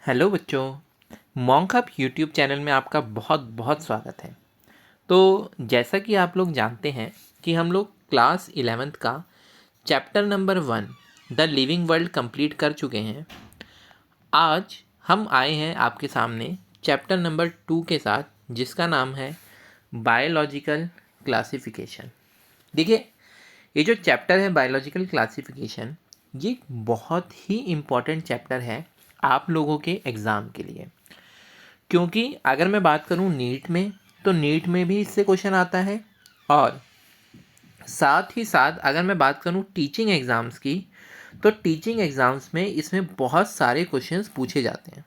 Hello बच्चों, monk up YouTube channel में आपका बहुत बहुत स्वागत है। तो जैसा कि आप लोग जानते हैं कि हम लोग क्लास 11th का chapter number 1 the living world complete कर चुके हैं। आज हम आए हैं आपके सामने चैप्टर नंबर 2 के साथ, जिसका नाम है बायोलॉजिकल क्लासिफिकेशन। देखिए, ये जो चैप्टर है बायोलॉजिकल क्लासिफिकेशन, ये बहुत ही इम्पॉर्टेंट चैप्टर है आप लोगों के एग्ज़ाम के लिए। क्योंकि अगर मैं बात करूं नीट में, तो नीट में भी इससे क्वेश्चन आता है, और साथ ही साथ अगर मैं बात करूं टीचिंग एग्ज़ाम्स की, तो टीचिंग एग्ज़ाम्स में इसमें बहुत सारे क्वेश्चंस पूछे जाते हैं।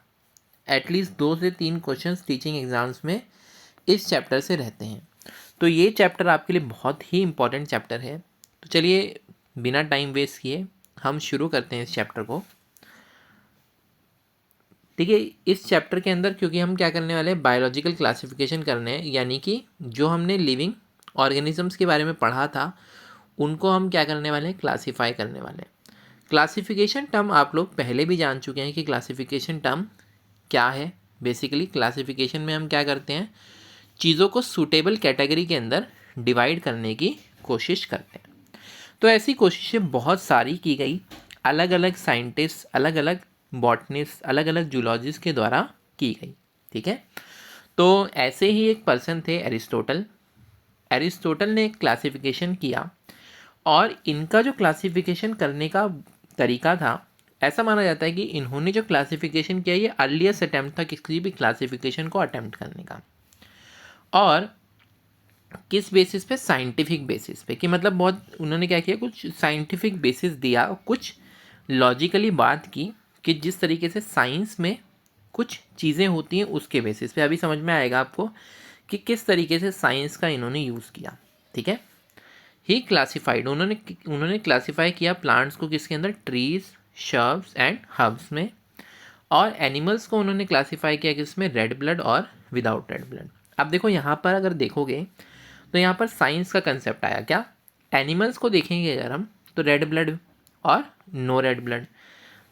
एटलीस्ट 2 से 3 क्वेश्चंस टीचिंग एग्ज़ाम्स में इस चैप्टर से रहते हैं। तो ये चैप्टर आपके लिए बहुत ही इम्पॉर्टेंट चैप्टर है। तो चलिए, बिना टाइम वेस्ट किए हम शुरू करते हैं इस चैप्टर को। देखिए, इस चैप्टर के अंदर क्योंकि हम क्या करने वाले हैं, बायोलॉजिकल क्लासिफिकेशन करने हैं, यानी कि जो हमने लिविंग ऑर्गेनिजम्स के बारे में पढ़ा था उनको हम क्या करने वाले हैं, क्लासीफाई करने वाले हैं। क्लासिफिकेशन टर्म आप लोग पहले भी जान चुके हैं कि क्लासिफिकेशन टर्म क्या है। बेसिकली क्लासिफिकेशन में हम क्या करते हैं, चीज़ों को सूटेबल कैटेगरी के अंदर डिवाइड करने की कोशिश करते हैं। तो ऐसी कोशिशें बहुत सारी की गई, अलग अलग साइंटिस्ट, अलग अलग बॉटनिस्ट, अलग अलग जूलॉजिस्ट के द्वारा की गई। ठीक है, तो ऐसे ही एक पर्सन थे एरिस्टोटल। एरिस्टोटल ने एक क्लासिफिकेशन किया, और इनका जो क्लासिफिकेशन करने का तरीका था, ऐसा माना जाता है कि इन्होंने जो क्लासिफिकेशन किया, ये अर्लीस्ट अटैम्प्ट था किसी भी क्लासिफिकेशन को अटैम्प्ट करने का। और किस बेसिस पे, साइंटिफिक बेसिस पे, कि मतलब बहुत उन्होंने क्या किया, कुछ साइंटिफिक बेसिस दिया, कुछ लॉजिकली बात की कि जिस तरीके से साइंस में कुछ चीज़ें होती हैं उसके बेसिस पे। अभी समझ में आएगा आपको कि किस तरीके से साइंस का इन्होंने यूज़ किया। ठीक है, ही क्लासिफाइड, उन्होंने क्लासिफाई किया प्लांट्स को किसके अंदर, ट्रीज, शर्ब्स एंड हर्ब्स में। और एनिमल्स को उन्होंने क्लासिफाई किया किसमें, रेड ब्लड और विदाउट रेड ब्लड। अब देखो, यहाँ पर अगर देखोगे तो यहाँ पर साइंस का कंसेप्ट आया। क्या, एनिमल्स को देखेंगे अगर हम, तो रेड ब्लड और नो रेड ब्लड।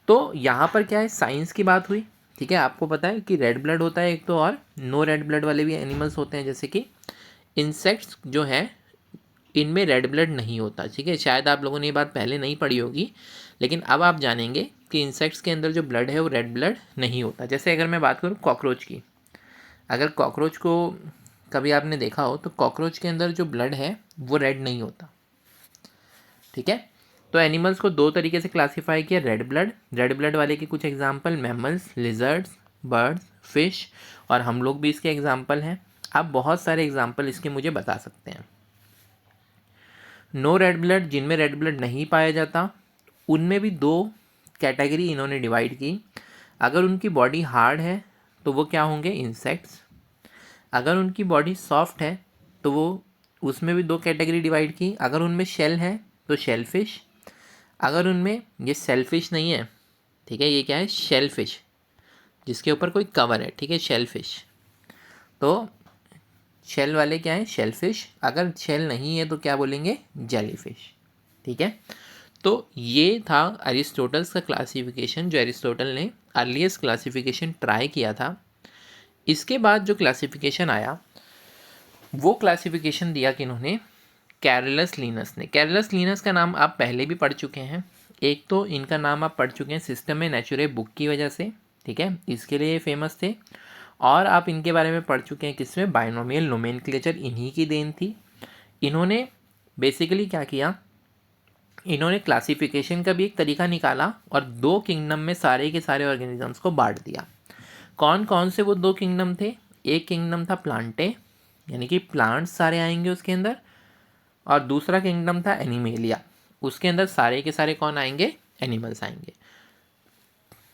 तो यहाँ पर क्या है, साइंस की बात हुई। ठीक है, आपको पता है कि रेड ब्लड होता है एक तो, और नो रेड ब्लड वाले भी एनिमल्स होते हैं, जैसे कि इंसेक्ट्स जो हैं, इनमें रेड ब्लड नहीं होता। ठीक है, शायद आप लोगों ने ये बात पहले नहीं पढ़ी होगी, लेकिन अब आप जानेंगे कि इंसेक्ट्स के अंदर जो ब्लड है वो रेड ब्लड नहीं होता। जैसे अगर मैं बात करूँ कॉकरोच की, अगर कॉकरोच को कभी आपने देखा हो, तो कॉकरोच के अंदर जो ब्लड है वो रेड नहीं होता। ठीक है, तो एनिमल्स को दो तरीके से क्लासिफाई किया, रेड ब्लड वाले के कुछ example, mammals, lizards, birds, fish, और हम लोग भी इसके एग्जांपल हैं। आप बहुत सारे एग्जांपल इसके मुझे बता सकते हैं। नो रेड ब्लड, जिनमें रेड ब्लड नहीं पाया जाता, उनमें भी दो कैटेगरी इन्होंने डिवाइड की। अगर उनकी बॉडी हार्ड है तो वो क्या होंगे, इंसेक्ट्स। अगर उनकी बॉडी सॉफ्ट है तो वो, उसमें भी दो कैटेगरी डिवाइड की। अगर उनमें शेल है तो शेलफिश। अगर उनमें, ये सेलफिश नहीं है, ठीक है, ये क्या है, शेलफिश, जिसके ऊपर कोई कवर है। ठीक है, शेलफिश। तो शेल वाले क्या है, शेलफिश। अगर शेल नहीं है तो क्या बोलेंगे, जेलीफिश। ठीक है, तो ये था अरिस्टोटल्स का क्लासिफिकेशन, जो अरिस्टोटल ने अर्लीस्ट क्लासिफिकेशन ट्राई किया था। इसके बाद जो क्लासिफिकेशन आया, वो क्लासिफिकेशन दिया कि इन्होंने कैरलस लीनस ने। कैरलस लीनस का नाम आप पहले भी पढ़ चुके हैं। एक तो इनका नाम आप पढ़ चुके हैं सिस्टम में नेचुरे बुक की वजह से। ठीक है, इसके लिए फेमस थे। और आप इनके बारे में पढ़ चुके हैं किसमें, बाइनोमियल नोमेनक्लेचर इन्हीं की देन थी। इन्होंने बेसिकली क्या किया, इन्होंने क्लासिफिकेशन का भी एक तरीका निकाला, और दो किंगडम में सारे के सारे ऑर्गेनिजम्स को बांट दिया। कौन कौन से वो दो किंगडम थे, एक किंगडम था प्लांटे, यानी कि प्लांट्स सारे आएंगे उसके अंदर, और दूसरा किंगडम था एनिमेलिया, उसके अंदर सारे के सारे कौन आएंगे, एनिमल्स आएंगे।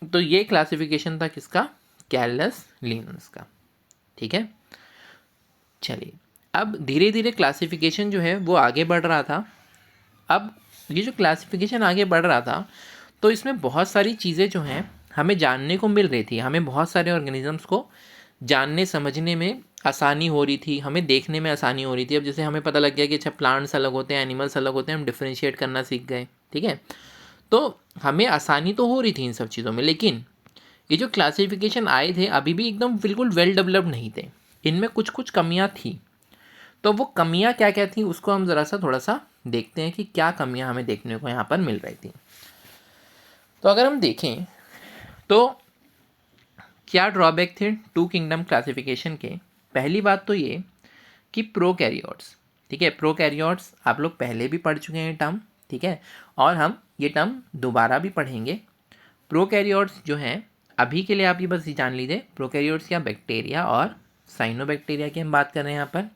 तो ये क्लासिफिकेशन था किसका, कैरलस लीनस का। ठीक है, चलिए, अब धीरे धीरे क्लासिफिकेशन जो है वो आगे बढ़ रहा था। अब ये जो क्लासिफिकेशन आगे बढ़ रहा था, तो इसमें बहुत सारी चीज़ें जो हैं हमें जानने को मिल रही थी। हमें बहुत सारे ऑर्गेनिजम्स को जानने समझने में आसानी हो रही थी, हमें देखने में आसानी हो रही थी। अब जैसे हमें पता लग गया कि अच्छा, प्लांट्स अलग होते हैं, एनिमल्स अलग होते हैं, हम डिफ्रेंशिएट करना सीख गए। ठीक है, तो हमें आसानी तो हो रही थी इन सब चीज़ों में, लेकिन ये जो क्लासिफिकेशन आए थे अभी भी एकदम बिल्कुल वेल डेवलप्ड नहीं थे, इनमें कुछ कुछ कमियां थी। तो वो कमियां क्या क्या थी उसको हम ज़रा सा थोड़ा सा देखते हैं कि क्या कमियां हमें देखने को यहाँ पर मिल रही थी। तो अगर हम देखें तो क्या ड्रॉबैक थे टू किंगडम क्लासिफिकेशन के। पहली बात तो ये कि प्रोकैरियोट्स, ठीक है, प्रोकैरियोट्स आप लोग पहले भी पढ़ चुके हैं टर्म, ठीक है, और हम ये टर्म दोबारा भी पढ़ेंगे। प्रोकैरियोट्स जो हैं अभी के लिए आप ये बस ये जान लीजिए, प्रोकैरियोट्स क्या बैक्टीरिया और साइनोबैक्टीरिया की हम बात कर रहे हैं यहाँ पर।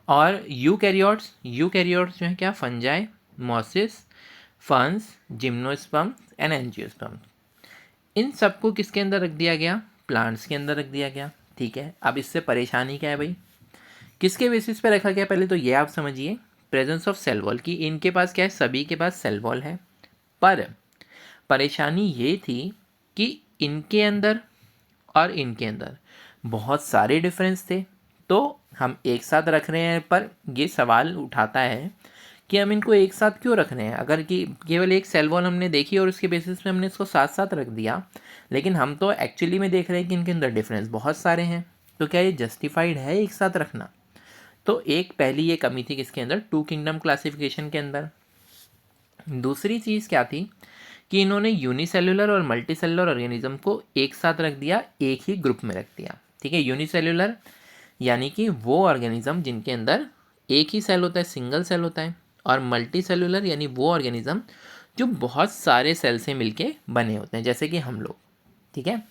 और यूकैरियोट्स जो हैं क्या, फंजाई, मॉसिस, फंस, जिम्नोस्पर्म एंड एंजियोस्पर्म। इन सबको किसके अंदर रख दिया गया, प्लांट्स के अंदर रख दिया गया, ठीक है। अब इससे परेशानी क्या है भाई, किसके बेसिस पे रखा गया, पहले तो ये आप समझिए, प्रेजेंस ऑफ सेल वॉल की। इनके पास क्या है, सभी के पास सेल वॉल है, पर परेशानी ये थी कि इनके अंदर और इनके अंदर बहुत सारे डिफरेंस थे। तो हम एक साथ रख रहे हैं, पर ये सवाल उठाता है कि हम इनको एक साथ क्यों रख रहे हैं। अगर कि केवल एक सेल वॉल हमने देखी और उसके बेसिस पे हमने इसको साथ साथ रख दिया, लेकिन हम तो एक्चुअली में देख रहे हैं कि इनके अंदर डिफरेंस बहुत सारे हैं, तो क्या ये जस्टिफाइड है एक साथ रखना। तो एक पहली ये कमी थी किसके अंदर, टू किंगडम क्लासिफिकेशन के अंदर। दूसरी चीज़ क्या थी कि इन्होंने यूनिसेल्युलर और मल्टीसेलुलर ऑर्गेनिज्म को एक साथ रख दिया, एक ही ग्रुप में रख दिया, ठीक है। यूनिसेल्युलर यानी कि वो ऑर्गेनिज्म जिनके अंदर एक ही सेल होता है, सिंगल सेल होता है, और मल्टी सेलुलर यानी वो ऑर्गेनिज्म जो बहुत सारे सेल से मिलके बने होते हैं, जैसे कि हम लोग, ठीक है।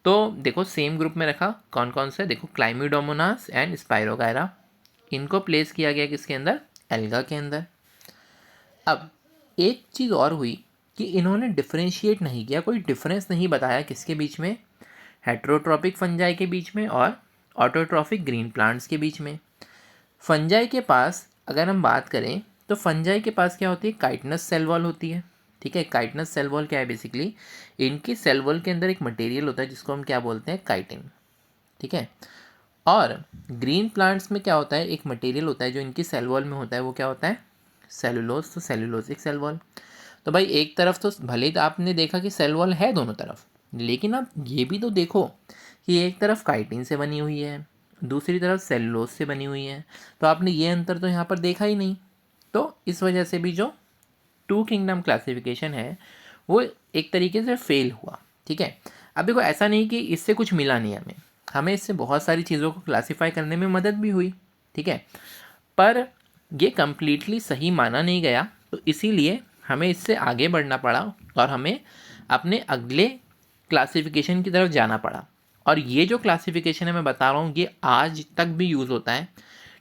तो देखो सेम ग्रुप में रखा कौन कौन से, देखो क्लाइमिडोमोनास एंड स्पाइरोगायरा, इनको प्लेस किया गया किसके अंदर, एल्गा के अंदर। अब एक चीज़ और हुई कि इन्होंने डिफरेंशिएट नहीं किया, कोई डिफरेंस नहीं बताया किसके बीच में, हेट्रोट्रॉपिक फंजाई के बीच में और ऑटोट्रॉफिक ग्रीन प्लांट्स के बीच में। फंजाई के पास अगर हम बात करें तो फंजाई के पास क्या होती है, काइटनस सेल वॉल होती है, ठीक है। काइटनस सेल वॉल क्या है, बेसिकली इनकी सेल वॉल के अंदर एक मटेरियल होता है जिसको हम क्या बोलते हैं, काइटिन, ठीक है। और ग्रीन प्लांट्स में क्या होता है, एक मटेरियल होता है जो इनकी सेल वॉल में होता है, वो क्या होता है, सेलुलोज। तो सेलुलोजिक सेल वॉल। तो भाई एक तरफ तो भले ही आपने देखा कि सेल वॉल है दोनों तरफ, लेकिन आप ये भी तो देखो कि एक तरफ काइटिन से बनी हुई है, दूसरी तरफ सेलुलोज से बनी हुई है, तो आपने ये अंतर तो यहाँ पर देखा ही नहीं। तो इस वजह से भी जो टू किंगडम क्लासिफिकेशन है वो एक तरीके से फेल हुआ, ठीक है। अब देखो ऐसा नहीं कि इससे कुछ मिला नहीं हमें, हमें इससे बहुत सारी चीज़ों को क्लासीफाई करने में मदद भी हुई, ठीक है, पर ये कम्प्लीटली सही माना नहीं गया। तो इसीलिए हमें इससे आगे बढ़ना पड़ा और हमें अपने अगले क्लासिफिकेशन की तरफ जाना पड़ा। और ये जो क्लासिफिकेशन है मैं बता रहा हूँ ये आज तक भी यूज़ होता है,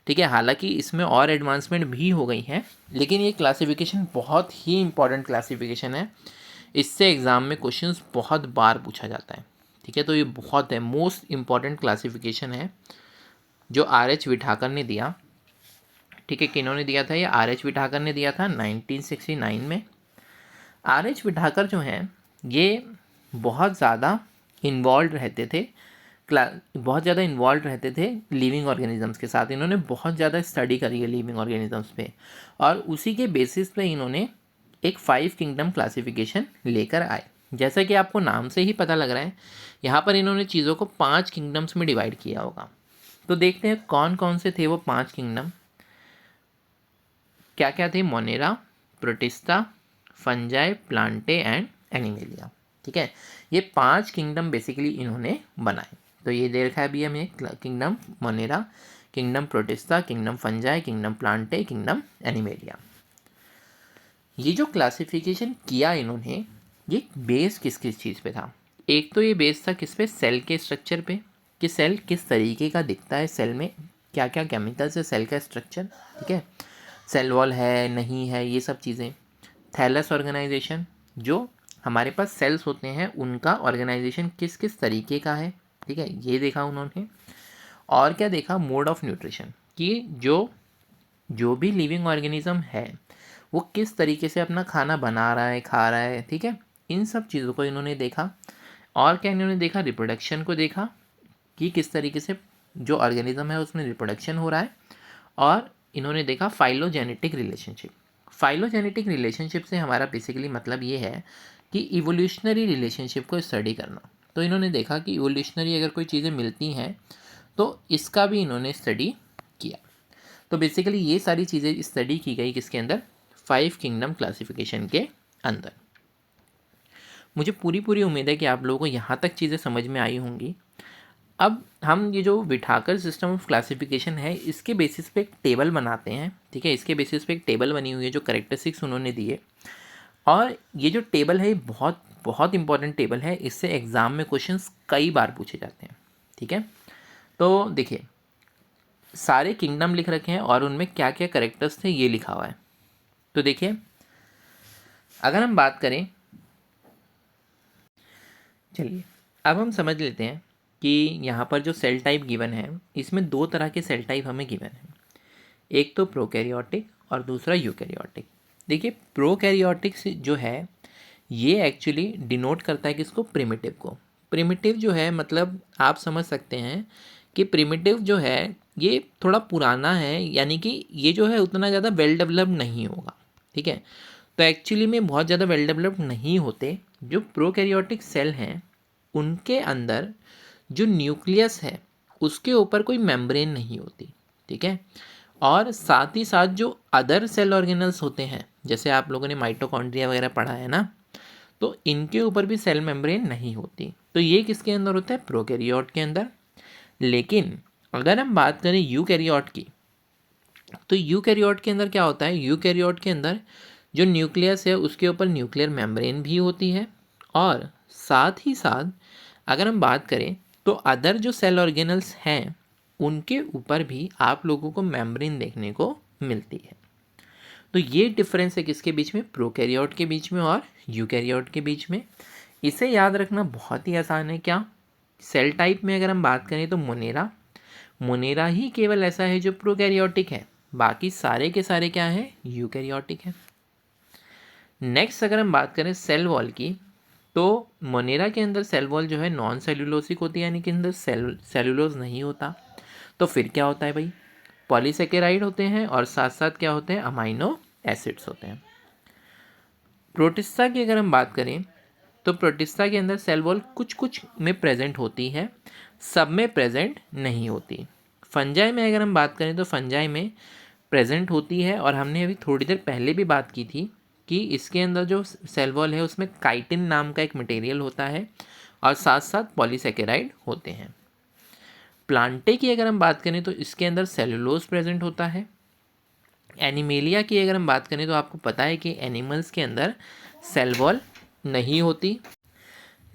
ठीक है। हालांकि इसमें और एडवांसमेंट भी हो गई हैं, लेकिन ये क्लासिफिकेशन बहुत ही इंपॉर्टेंट क्लासिफिकेशन है, इससे एग्ज़ाम में क्वेश्चंस बहुत बार पूछा जाता है, ठीक है। तो ये बहुत है, मोस्ट इम्पॉर्टेंट क्लासिफिकेशन है जो R.H. विठाकर ने दिया, ठीक है। किन्होंने दिया था ये, R.H. विठाकर ने दिया था 1969 में। R.H. विठाकर जो हैं ये बहुत ज़्यादा इन्वॉल्व रहते थे, बहुत ज़्यादा इन्वॉल्व रहते थे लिविंग ऑर्गेनिजम्स के साथ। इन्होंने बहुत ज़्यादा स्टडी करी है लिविंग ऑर्गेनिजम्स पे, और उसी के बेसिस पे इन्होंने एक 5 किंगडम क्लासिफिकेशन लेकर आए। जैसा कि आपको नाम से ही पता लग रहा है, यहाँ पर इन्होंने चीज़ों को 5 किंगडम्स में डिवाइड किया होगा। तो देखते हैं कौन कौन से थे वो 5 किंगडम, क्या क्या थे, Monera, protista, fungi, Plantae and animalia, ठीक है। ये 5 किंगडम बेसिकली इन्होंने बनाए। तो ये दे रखा है अभी हमें, kingdom Monera, kingdom protista, kingdom fungi, kingdom Plantae, kingdom animalia. ये जो क्लासिफिकेशन किया इन्होंने, ये बेस किस किस चीज़ पे था। एक तो ये बेस था किस पे, सेल के स्ट्रक्चर पे, कि सेल किस तरीके का दिखता है, सेल में क्या क्या केमिकल्स है, सेल का स्ट्रक्चर, ठीक है, सेल वॉल है नहीं है, ये सब चीज़ें। थैलस ऑर्गेनाइजेशन, जो हमारे पास सेल्स होते हैं उनका ऑर्गेनाइजेशन किस किस तरीके का है, ठीक है, ये देखा उन्होंने। और क्या देखा, मोड ऑफ न्यूट्रिशन, कि जो भी लिविंग ऑर्गेनिज्म है वो किस तरीके से अपना खाना बना रहा है, खा रहा है, ठीक है, इन सब चीज़ों को इन्होंने देखा। और क्या इन्होंने देखा, रिप्रोडक्शन को देखा कि किस तरीके से जो ऑर्गेनिज्म है उसमें रिप्रोडक्शन हो रहा है। और इन्होंने देखा फाइलोजेनेटिक रिलेशनशिप। फाइलोजेनेटिक रिलेशनशिप से हमारा बेसिकली मतलब ये है कि इवोल्यूशनरी रिलेशनशिप को स्टडी करना, तो इन्होंने देखा कि इवोल्यूशनरी अगर कोई चीज़ें मिलती हैं तो इसका भी इन्होंने स्टडी किया। तो बेसिकली ये सारी चीज़ें स्टडी की गई किसके अंदर, 5 किंगडम क्लासिफिकेशन के अंदर। मुझे पूरी उम्मीद है कि आप लोगों को यहाँ तक चीज़ें समझ में आई होंगी। अब हम ये जो विठाकर सिस्टम ऑफ क्लासिफिकेशन है इसके बेसिस पे एक टेबल बनाते हैं, ठीक है। इसके बेसिस पे एक टेबल बनी हुई है जो करेक्टरिस्टिक्स उन्होंने दिए, और ये जो टेबल है बहुत बहुत इंपॉर्टेंट टेबल है। इससे एग्ज़ाम में क्वेश्चंस कई बार पूछे जाते हैं, ठीक है। तो देखिए सारे किंगडम लिख रखे हैं और उनमें क्या क्या करेक्टर्स थे ये लिखा हुआ है। तो देखिए अगर हम बात करें, चलिए अब हम समझ लेते हैं कि यहाँ पर जो सेल टाइप गिवन है इसमें 2 तरह के सेल टाइप हमें गिवन है, एक तो प्रोकैरियोटिक और दूसरा यूकैरियोटिक। देखिए प्रोकैरियोटिक जो है ये एक्चुअली डिनोट करता है किसको, प्रिमिटिव को। प्रिमिटिव जो है मतलब आप समझ सकते हैं कि प्रिमिटिव जो है ये थोड़ा पुराना है, यानी कि ये जो है उतना ज़्यादा वेल डेवलप्ड नहीं होगा, ठीक है। तो एक्चुअली में बहुत ज़्यादा वेल डेवलप्ड नहीं होते। जो प्रोकैरियोटिक सेल हैं उनके अंदर जो न्यूक्लियस है उसके ऊपर कोई मेम्ब्रेन नहीं होती, ठीक है। और साथ ही साथ जो अदर सेल ऑर्गेनल्स होते हैं, जैसे आप लोगों ने माइटोकॉन्ड्रिया वगैरह पढ़ा है ना, तो इनके ऊपर भी सेल मेम्ब्रेन नहीं होती। तो ये किसके अंदर होता है, प्रोकैरियोट के अंदर। लेकिन अगर हम बात करें यूकैरियोट की, तो यूकैरियोट के अंदर क्या होता है, यूकैरियोट के अंदर जो न्यूक्लियस है उसके ऊपर न्यूक्लियर मेम्ब्रेन भी होती है, और साथ ही साथ अगर हम बात करें तो अदर जो सेल ऑर्गेनल्स हैं उनके ऊपर भी आप लोगों को मेम्ब्रेन देखने को मिलती है। तो ये डिफरेंस है किसके बीच में, प्रोकैरियोट के बीच में और यूकैरियोट के बीच में। इसे याद रखना बहुत ही आसान है। क्या, सेल टाइप में अगर हम बात करें तो मोनेरा ही केवल ऐसा है जो प्रोकैरियोटिक है, बाकी सारे के सारे क्या है, यूकैरियोटिक है। नेक्स्ट अगर हम बात करें सेल वॉल की, तो मोनेरा के अंदर सेल वॉल जो है नॉन सेल्यूलोसिक होती है, यानी कि अंदर सेल्यूलोज नहीं होता। तो फिर क्या होता है भाई, पॉलीसेकेराइड होते हैं और साथ साथ क्या होते हैं, अमाइनो एसिड्स होते हैं। प्रोटिस्टा की अगर हम बात करें तो प्रोटिस्टा के अंदर सेल वॉल कुछ कुछ में प्रेजेंट होती है, सब में प्रेजेंट नहीं होती। फंजाई में अगर हम बात करें तो फंजाई में प्रेजेंट होती है, और हमने अभी थोड़ी देर पहले भी बात की थी कि इसके अंदर जो सेल वॉल है उसमें काइटिन नाम का एक मटेरियल होता है और साथ साथ पॉलीसेकेराइड होते हैं। प्लांटे की अगर हम बात करें तो इसके अंदर सेलुलोज प्रेजेंट होता है। एनिमेलिया की अगर हम बात करें तो आपको पता है कि एनिमल्स के अंदर सेल वॉल नहीं होती।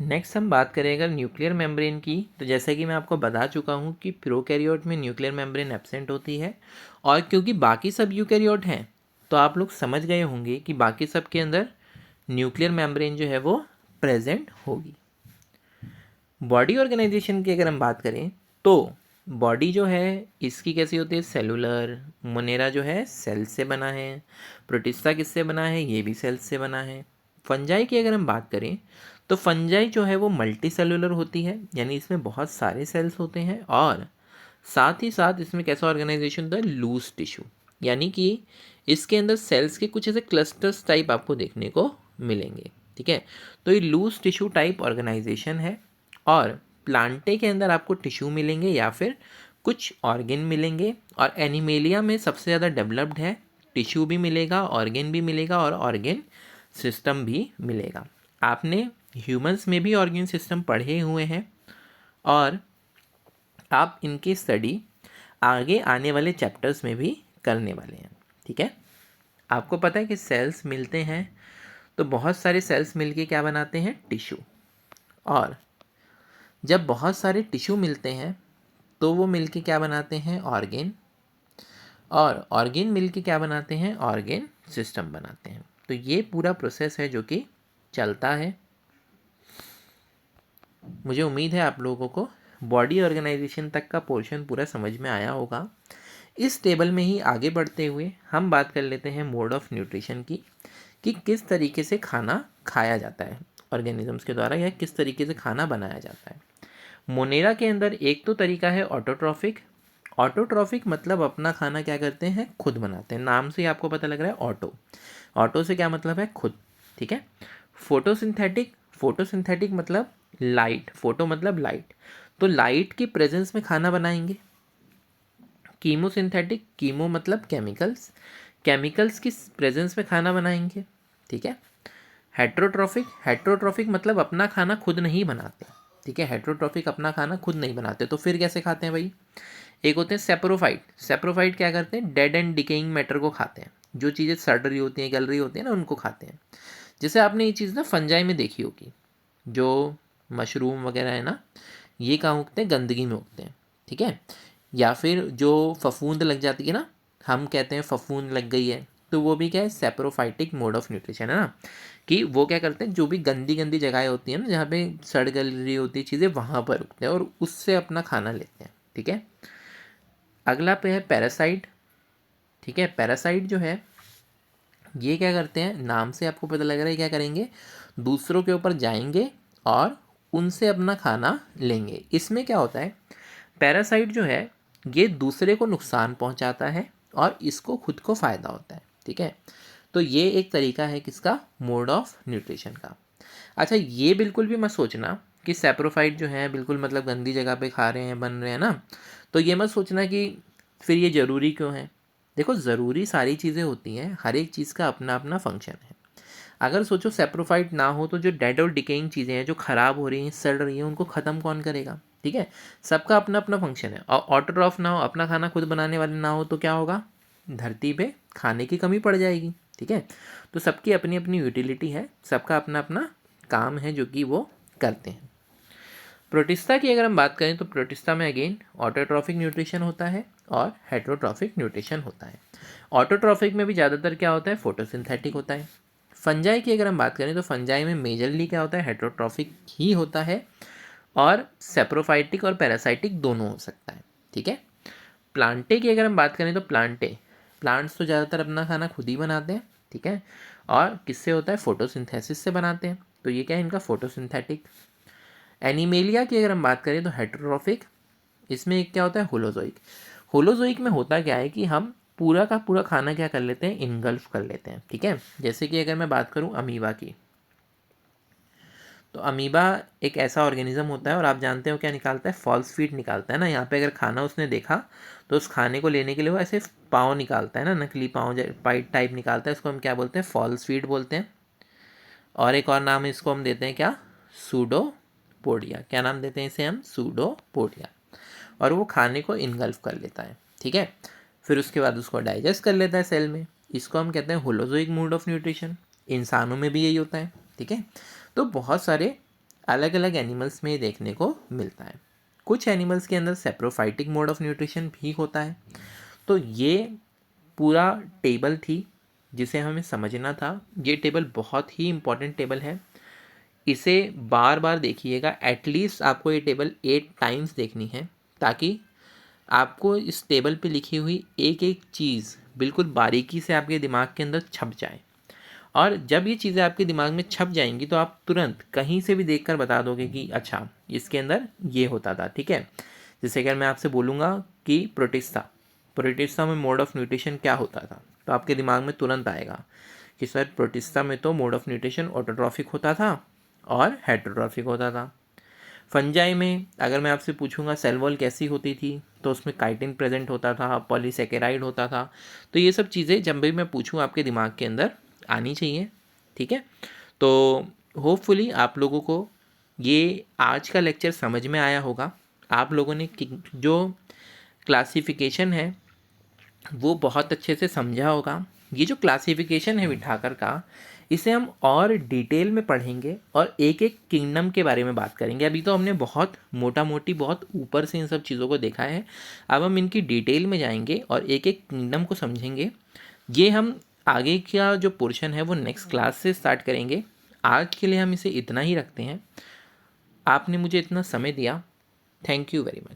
नेक्स्ट हम बात करें अगर न्यूक्लियर मेम्ब्रेन की, तो जैसे कि मैं आपको बता चुका हूँ कि प्रोकैरियोट में न्यूक्लियर मेम्ब्रेन एब्सेंट होती है, और क्योंकि बाकी सब यूकैरियोट हैं तो आप लोग समझ गए होंगे कि बाकी सब के अंदर न्यूक्लियर मेम्ब्रेन जो है वो प्रेजेंट होगी। बॉडी ऑर्गेनाइजेशन की अगर हम बात करें तो बॉडी जो है इसकी कैसी होती है, सेलुलर। मोनेरा जो है सेल से बना है, प्रोटिस्टा किससे बना है, ये भी सेल्स से बना है। फंजाई की अगर हम बात करें तो फंजाई जो है वो मल्टी सेलुलर होती है, यानी इसमें बहुत सारे सेल्स होते हैं, और साथ ही साथ इसमें कैसा ऑर्गेनाइजेशन होता है, लूज टिश्यू, यानी कि इसके अंदर सेल्स के कुछ ऐसे क्लस्टर्स टाइप आपको देखने को मिलेंगे, ठीक है। तो ये लूज टिश्यू टाइप ऑर्गेनाइजेशन है, और प्लांटे के अंदर आपको टिश्यू मिलेंगे या फिर कुछ ऑर्गेन मिलेंगे, और एनिमेलिया में सबसे ज़्यादा डेवलप्ड है, टिश्यू भी मिलेगा, ऑर्गेन भी मिलेगा और ऑर्गेन सिस्टम भी मिलेगा। आपने ह्यूमंस में भी ऑर्गेन सिस्टम पढ़े हुए हैं, और आप इनकी स्टडी आगे आने वाले चैप्टर्स में भी करने वाले हैं, ठीक है। आपको पता है कि सेल्स मिलते हैं तो बहुत सारे सेल्स मिलके क्या बनाते हैं, टिश्यू, और जब बहुत सारे टिश्यू मिलते हैं तो वो मिलके क्या बनाते हैं, ऑर्गेन, और ऑर्गेन मिलके क्या बनाते हैं, ऑर्गेन सिस्टम बनाते हैं। तो ये पूरा प्रोसेस है जो कि चलता है। मुझे उम्मीद है आप लोगों को बॉडी ऑर्गेनाइजेशन तक का पोर्शन पूरा समझ में आया होगा। इस टेबल में ही आगे बढ़ते हुए हम बात कर लेते हैं मोड ऑफ न्यूट्रिशन की, कि किस तरीके से खाना खाया जाता है ऑर्गेनिजम्स के द्वारा, या किस तरीके से खाना बनाया जाता है। मोनेरा के अंदर एक तो तरीका है ऑटोट्रॉफिक। ऑटोट्रॉफिक मतलब अपना खाना क्या करते हैं, खुद बनाते हैं, नाम से ही आपको पता लग रहा है ऑटो। ऑटो से क्या मतलब है, खुद, ठीक है। फोटोसिंथेटिक, फोटोसिंथेटिक मतलब लाइट, फोटो मतलब लाइट, तो लाइट की प्रेजेंस में खाना बनाएंगे। कीमोसिंथेटिक, कीमो मतलब केमिकल्स, केमिकल्स की प्रेजेंस में खाना बनाएंगे, ठीक है। हेट्रोट्रॉफिक, हेट्रोट्रॉफिक मतलब अपना खाना खुद नहीं बनाते, ठीक है। हेट्रोट्रॉफिक अपना खाना खुद नहीं बनाते, तो फिर कैसे खाते हैं भाई। एक होते हैं सेप्रोफाइट, सेप्रोफाइट क्या करते हैं, डेड एंड डिकेइंग मैटर को खाते हैं, जो चीज़ें सड़ रही होती हैं, गल रही होती हैं ना, उनको खाते हैं। जैसे आपने ये चीज़ ना फंजाई में देखी होगी, जो मशरूम वगैरह है ना, ये कहाँ उगते हैं, गंदगी में उगते हैं, ठीक है। या फिर जो फफूंद लग जाती है ना, हम कहते हैं फफूंद लग गई है, तो वो भी क्या है, सेप्रोफाइटिक मोड ऑफ न्यूट्रिशन है ना, कि वो क्या करते हैं, जो भी गंदी गंदी जगह होती है ना, जहाँ पे सड़ गल रही होती है चीज़ें, वहाँ पर उगते हैं और उससे अपना खाना लेते हैं, ठीक है। अगला पे है पैरासाइट, ठीक है। पैरासाइट जो है ये क्या करते हैं, नाम से आपको पता लग रहा है क्या करेंगे, दूसरों के ऊपर जाएंगे और उनसे अपना खाना लेंगे। इसमें क्या होता है, पैरासाइट जो है ये दूसरे को नुकसान पहुंचाता है और इसको खुद को फ़ायदा होता है, ठीक है। तो ये एक तरीका है किसका, मोड ऑफ न्यूट्रिशन का। अच्छा, ये बिल्कुल भी मत सोचना कि सैप्रोफाइट जो है बिल्कुल मतलब गंदी जगह पे खा रहे हैं, बन रहे हैं ना, तो ये मत सोचना कि फिर ये ज़रूरी क्यों है। देखो, ज़रूरी सारी चीज़ें होती हैं, हर एक चीज़ का अपना अपना फंक्शन है। अगर सोचो सैप्रोफाइट ना हो तो जो डेड और डिकेइंग चीज़ें हैं, जो ख़राब हो रही हैं, सड़ रही हैं, उनको ख़त्म कौन करेगा, ठीक है। सबका अपना अपना फंक्शन है। और ऑटोट्रॉफ ना हो, अपना खाना खुद बनाने वाले ना हो, तो क्या होगा, धरती पे खाने की कमी पड़ जाएगी, ठीक है। तो सबकी अपनी अपनी यूटिलिटी है, सबका अपना अपना काम है जो कि वो करते हैं। प्रोटिस्टा की अगर हम बात करें तो प्रोटिस्टा में अगेन ऑटोट्रॉफिक न्यूट्रिशन होता है और हेट्रोट्रॉफिक न्यूट्रिशन होता है। ऑटोट्रॉफिक में भी ज़्यादातर क्या होता है, फोटोसिंथेटिक होता है। फंजाई की अगर हम बात करें तो फंजाई में मेजरली क्या होता है, हेट्रोट्रॉफिक ही होता है और सेप्रोफाइटिक और पैरासाइटिक दोनों हो सकता है, ठीक है। प्लांटे की अगर हम बात करें तो प्लांट्स तो ज़्यादातर अपना खाना खुद ही बनाते हैं, ठीक है। और किससे होता है, फोटोसिंथेसिस से बनाते हैं, तो ये क्या है, इनका फोटोसिंथेटिक। एनिमेलिया की अगर हम बात करें तो हेट्रोट्रॉफिक, इसमें एक क्या होता है, होलोजोइक। होलोजोइक में होता क्या है कि हम पूरा का पूरा खाना क्या कर लेते हैं, इनगल्फ कर लेते हैं, ठीक है। जैसे कि अगर मैं बात करूं अमीबा की, तो अमीबा एक ऐसा ऑर्गेनिज्म होता है और आप जानते हो क्या निकालता है, फॉल्स फीट निकालता है ना। यहाँ पे अगर खाना उसने देखा तो उस खाने को लेने के लिए वो ऐसे पाँव निकालता है ना, नकली पाँव पाइट टाइप निकालता है, इसको हम क्या बोलते हैं, फॉल्स फीट बोलते हैं। और एक और नाम इसको हम देते हैं क्या, सूडोपोडिया। क्या नाम देते हैं इसे हम, सूडोपोडिया। और वो खाने को इनगल्फ कर लेता है, ठीक है। फिर उसके बाद उसको डाइजेस्ट कर लेता है सेल में, इसको हम कहते हैं होलोजोइक मोड ऑफ न्यूट्रिशन। इंसानों में भी यही होता है, ठीक है। तो बहुत सारे अलग अलग एनिमल्स में देखने को मिलता है। कुछ एनिमल्स के अंदर सेप्रोफाइटिक मोड ऑफ न्यूट्रिशन भी होता है। तो ये पूरा टेबल थी जिसे हमें समझना था। ये टेबल बहुत ही इम्पॉर्टेंट टेबल है, इसे बार बार देखिएगा, एटलीस्ट आपको ये टेबल 8 टाइम्स देखनी है, ताकि आपको इस टेबल पे लिखी हुई एक एक चीज़ बिल्कुल बारीकी से आपके दिमाग के अंदर छप जाए। और जब ये चीज़ें आपके दिमाग में छप जाएंगी तो आप तुरंत कहीं से भी देखकर बता दोगे कि अच्छा इसके अंदर ये होता था, ठीक है। जैसे अगर मैं आपसे बोलूँगा कि प्रोटिस्टा में मोड ऑफ न्यूट्रिशन क्या होता था, तो आपके दिमाग में तुरंत आएगा कि सर प्रोटिस्टा में तो मोड ऑफ न्यूट्रिशन ऑटोट्रॉफिक होता था और हेट्रोट्रॉफिक होता था। फंजाई में अगर मैं आपसे पूछूंगा सेल वॉल कैसी होती थी, तो उसमें काइटिन प्रेजेंट होता था, पॉलीसेकेराइड होता था। तो ये सब चीज़ें जब भी मैं पूछूं आपके दिमाग के अंदर आनी चाहिए, ठीक है। तो होपफुली आप लोगों को ये आज का लेक्चर समझ में आया होगा। आप लोगों ने जो क्लासिफिकेशन है वो बहुत अच्छे से समझा होगा। ये जो क्लासिफिकेशन है विठाकर का, इसे हम और डिटेल में पढ़ेंगे और एक एक किंगडम के बारे में बात करेंगे। अभी तो हमने बहुत मोटा मोटी बहुत ऊपर से इन सब चीज़ों को देखा है, अब हम इनकी डिटेल में जाएंगे और एक एक किंगडम को समझेंगे। ये हम आगे का जो पोर्शन है वो नेक्स्ट क्लास से स्टार्ट करेंगे। आज के लिए हम इसे इतना ही रखते हैं। आपने मुझे इतना समय दिया, थैंक यू वेरी मच।